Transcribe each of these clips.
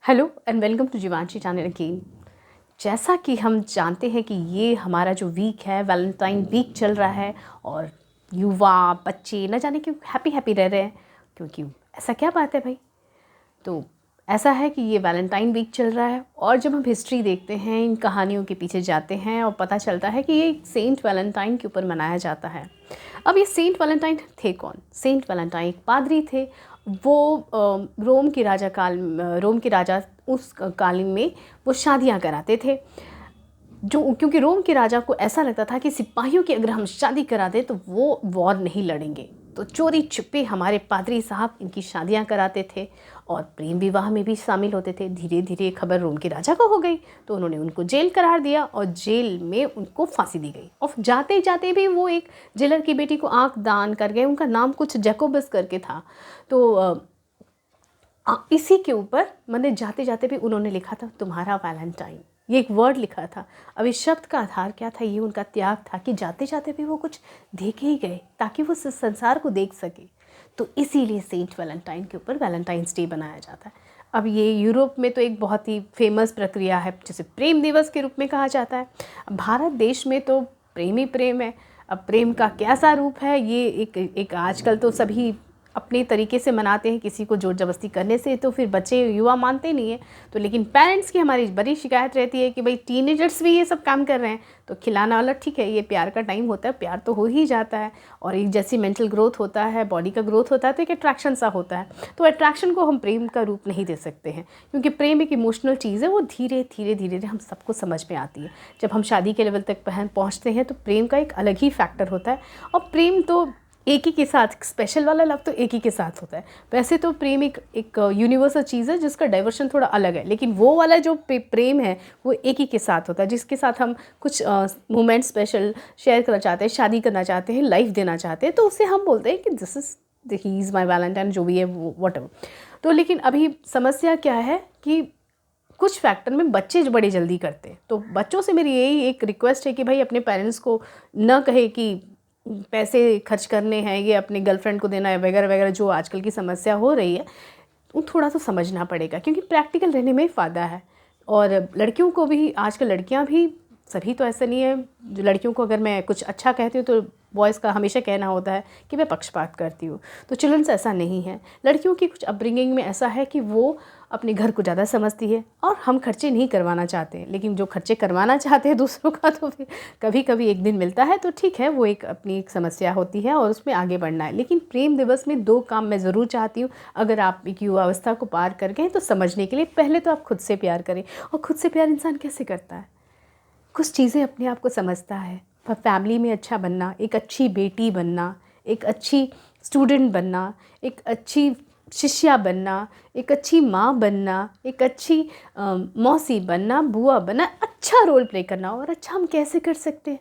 Hello and welcome to Jeevanshi channel again. जैसा कि हम जानते हैं कि ये हमारा जो वीक है वैलेंटाइन वीक चल रहा है और युवा बच्चे न जाने क्यों हैप्पी हैप्पी रह रहे हैं, क्योंकि ऐसा क्या बात है भाई। तो ऐसा है कि ये वैलेंटाइन वीक चल रहा है और जब हम हिस्ट्री देखते हैं, इन कहानियों के पीछे जाते हैं और पता चलता है कि ये सेंट वैलेंटाइन के ऊपर मनाया जाता है। अब ये सेंट वैलेंटाइन थे कौन? सेंट वैलेंटाइन एक पादरी थे। वो रोम के राजा उस काल में वो शादियां कराते थे, जो क्योंकि रोम के राजा को ऐसा लगता था कि सिपाहियों की अगर हम शादी करा दें तो वो वॉर नहीं लड़ेंगे। तो चोरी छिपे हमारे पादरी साहब इनकी शादियां कराते थे और प्रेम विवाह में भी शामिल होते थे। धीरे धीरे खबर रोम के राजा को हो गई तो उन्होंने उनको जेल करार दिया और जेल में उनको फांसी दी गई। और जाते जाते भी वो एक जेलर की बेटी को आंख दान कर गए। उनका नाम कुछ जैकोबस करके था। तो इसी के ऊपर मैंने जाते जाते भी उन्होंने लिखा था तुम्हारा वैलेंटाइन, ये एक वर्ड लिखा था। अब इस शब्द का आधार क्या था? ये उनका त्याग था कि जाते जाते भी वो कुछ दे के ही गए ताकि वो संसार को देख सके। तो इसीलिए सेंट वैलेंटाइन के ऊपर वैलेंटाइंस डे बनाया जाता है। अब ये यूरोप में तो एक बहुत ही फेमस प्रक्रिया है, जिसे प्रेम दिवस के रूप में कहा जाता है। भारत देश में तो प्रेम ही प्रेम है। अब प्रेम का कैसा रूप है ये एक आजकल तो सभी अपने तरीके से मनाते हैं, किसी को जोर जबरदस्ती करने से तो फिर बच्चे युवा मानते नहीं हैं। तो लेकिन पेरेंट्स की हमारी बड़ी शिकायत रहती है कि भाई टीनेजर्स भी ये सब काम कर रहे हैं। तो खिलाना वाला ठीक है, ये प्यार का टाइम होता है, प्यार तो हो ही जाता है और एक जैसी मेंटल ग्रोथ होता है, बॉडी का ग्रोथ होता है, तो एक अट्रैक्शन सा होता है। तो अट्रैक्शन को हम प्रेम का रूप नहीं दे सकते हैं, क्योंकि प्रेम एक इमोशनल चीज़ है। वो धीरे धीरे धीरे धीरे हम सबको समझ में आती है। जब हम शादी के लेवल तक पहुँचते हैं तो प्रेम का एक अलग ही फैक्टर होता है। और प्रेम तो एक ही के साथ, स्पेशल वाला लव तो एक ही के साथ होता है। वैसे तो प्रेम एक यूनिवर्सल चीज़ है जिसका डाइवर्शन थोड़ा अलग है, लेकिन वो वाला जो प्रेम है वो एक ही के साथ होता है, जिसके साथ हम कुछ मोमेंट स्पेशल शेयर करना चाहते हैं, शादी करना चाहते हैं, लाइफ देना चाहते हैं। तो उससे हम बोलते हैं कि this is he is my Valentine, जो भी है वो व्हाटएवर। तो लेकिन अभी समस्या क्या है कि कुछ फैक्टर में बच्चे बड़े जल्दी करते हैं। तो बच्चों से मेरी यही एक रिक्वेस्ट है कि भाई अपने पेरेंट्स को न कहे कि पैसे खर्च करने हैं, ये अपने गर्लफ्रेंड को देना है वगैरह वगैरह, जो आजकल की समस्या हो रही है वो थोड़ा सा समझना पड़ेगा, क्योंकि प्रैक्टिकल रहने में फ़ायदा है। और लड़कियों को भी, आजकल लड़कियां भी, सभी तो ऐसा नहीं है। जो लड़कियों को अगर मैं कुछ अच्छा कहती हूँ तो बॉयज़ का हमेशा कहना होता है कि मैं पक्षपात करती हूँ। तो चिल्ड्रंस ऐसा नहीं है। लड़कियों की कुछ अपब्रिंगिंग में ऐसा है कि वो अपने घर को ज़्यादा समझती है और हम खर्चे नहीं करवाना चाहते हैं, लेकिन जो खर्चे करवाना चाहते हैं दूसरों का, तो फिर कभी कभी एक दिन मिलता है तो ठीक है, वो एक अपनी एक समस्या होती है और उसमें आगे बढ़ना है। लेकिन प्रेम दिवस में 2 काम मैं ज़रूर चाहती हूँ। अगर आप एक युवावस्था को पार कर गए तो समझने के लिए पहले तो आप खुद से प्यार करें। और खुद से प्यार इंसान कैसे करता है? कुछ चीज़ें अपने आप को समझता है। फैमिली में अच्छा बनना, एक अच्छी बेटी बनना, एक अच्छी स्टूडेंट बनना, एक अच्छी शिष्या बनना, एक अच्छी माँ बनना, एक अच्छी मौसी बनना, बुआ बनना, अच्छा रोल प्ले करना। और अच्छा हम कैसे कर सकते हैं?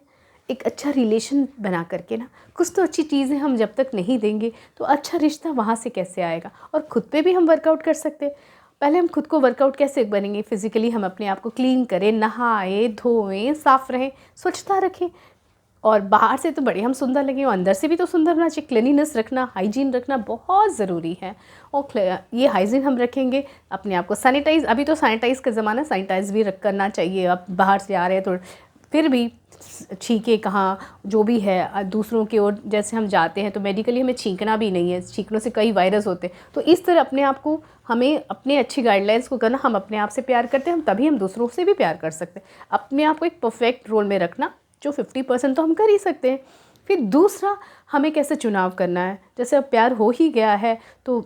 एक अच्छा रिलेशन बना करके ना। कुछ तो अच्छी चीज़ें हम जब तक नहीं देंगे तो अच्छा रिश्ता वहाँ से कैसे आएगा? और ख़ुद पे भी हम वर्कआउट कर सकते हैं। पहले हम खुद को वर्कआउट कैसे बनेंगे? फिज़िकली हम अपने आप को क्लीन करें, नहाएं, धोएं, साफ़ रहें, स्वच्छता रखें। और बाहर से तो बड़े हम सुंदर लगें और अंदर से भी तो सुंदर होना चाहिए। क्लीनिनेस रखना, हाइजीन रखना बहुत ज़रूरी है। और ये हाइजीन हम रखेंगे, अपने आप को सैनिटाइज़, अभी तो सैनिटाइज़ का ज़माना, सैनिटाइज़ भी करना चाहिए। अब बाहर से आ रहे हैं तो फिर भी छींके कहाँ, जो भी है दूसरों की ओर जैसे हम जाते हैं तो मेडिकली हमें छींकना भी नहीं है। छींकने से कई वायरस होते हैं। तो इस तरह अपने आप को, हमें अपने अच्छी गाइडलाइंस को करना। हम अपने आप से प्यार करते हैं, हम तभी हम दूसरों से भी प्यार कर सकते हैं। अपने आप को एक परफेक्ट रोल में रखना, जो 50% तो हम कर ही सकते हैं। फिर दूसरा, हमें कैसे चुनाव करना है। जैसे अब प्यार हो ही गया है तो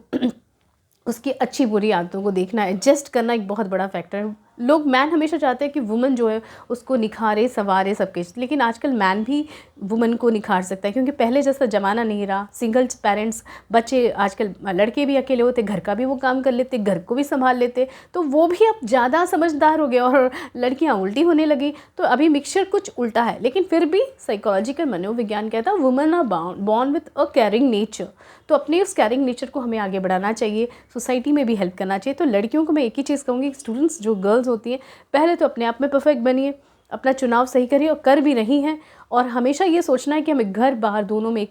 उसकी अच्छी बुरी आदतों को देखना, एडजस्ट करना एक बहुत बड़ा फैक्टर है। लोग, मैन हमेशा चाहते हैं कि वुमन जो है उसको निखारे, संवारे सब कुछ, लेकिन आजकल मैन भी वुमन को निखार सकता है, क्योंकि पहले जैसा ज़माना नहीं रहा। सिंगल पेरेंट्स, बच्चे आजकल, लड़के भी अकेले होते, घर का भी वो काम कर लेते, घर को भी संभाल लेते, तो वो भी अब ज़्यादा समझदार हो गए और लड़कियाँ उल्टी होने लगी। तो अभी मिक्सचर कुछ उल्टा है, लेकिन फिर भी साइकोलॉजिकल मनोविज्ञान कहता है woman are born with a caring nature. तो अपने उस कैरिंग नेचर को हमें आगे बढ़ाना चाहिए, सोसाइटी में भी हेल्प करना चाहिए। तो लड़कियों को मैं एक ही चीज़ कहूँगी, स्टूडेंट्स जो गर्ल्स होती हैं, पहले तो अपने आप में परफेक्ट बनिए, अपना चुनाव सही करिए और कर भी रही हैं। और हमेशा ये सोचना है कि हमें घर बाहर दोनों में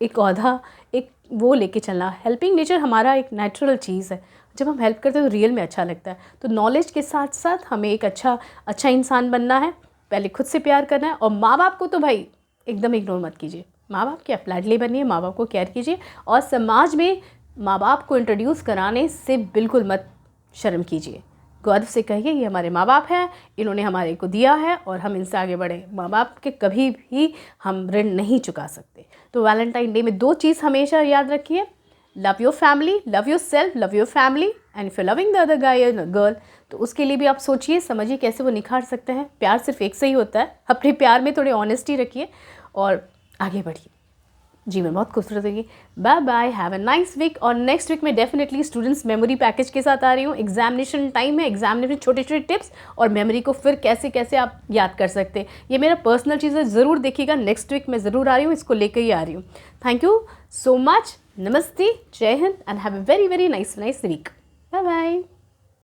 एक औधा, एक वो लेके चलना। हेल्पिंग नेचर हमारा एक नेचुरल चीज़ है। जब हम हेल्प करते हैं तो रियल में अच्छा लगता है। तो नॉलेज के साथ साथ हमें एक अच्छा इंसान बनना है, पहले खुद से प्यार करना है। और माँ बाप को तो भाई एकदम इग्नोर मत कीजिए, माँ बाप की आप लाडली बनिए, माँ बाप को केयर कीजिए। और समाज में माँ बाप को इंट्रोड्यूस कराने से बिल्कुल मत शर्म कीजिए। गर्व से कहिए ये हमारे माँ बाप हैं, इन्होंने हमारे को दिया है और हम इनसे आगे बढ़े। माँ बाप के कभी भी हम ऋण नहीं चुका सकते। तो वैलेंटाइन डे में 2 चीज़ हमेशा याद रखिए, love your family, love your self, love your family. And if you loving the other guy और गर्ल, तो उसके लिए भी आप सोचिए समझिए कैसे वो निखार सकते हैं। प्यार सिर्फ एक से ही होता है। अपने प्यार में थोड़ी ऑनेस्टी रखिए और आगे बढ़िए, जीवन बहुत खूबसूरत होगी। Bye bye, have a nice week. और नेक्स्ट वीक में डेफिनेटली स्टूडेंट्स मेमोरी पैकेज के साथ आ रही हूँ। एग्जामिनेशन टाइम है, एग्जामिनेशन छोटे छोटे टिप्स और मेमोरी को फिर कैसे कैसे आप याद कर सकते हैं, ये मेरा पर्सनल चीज़ है, ज़रूर देखिएगा। नेक्स्ट वीक मैं ज़रूर आ रही हूँ, इसको लेकर ही आ रही हूँ। थैंक यू सो मच, नमस्ते, जय हिंद and have a very very nice week. Bye bye.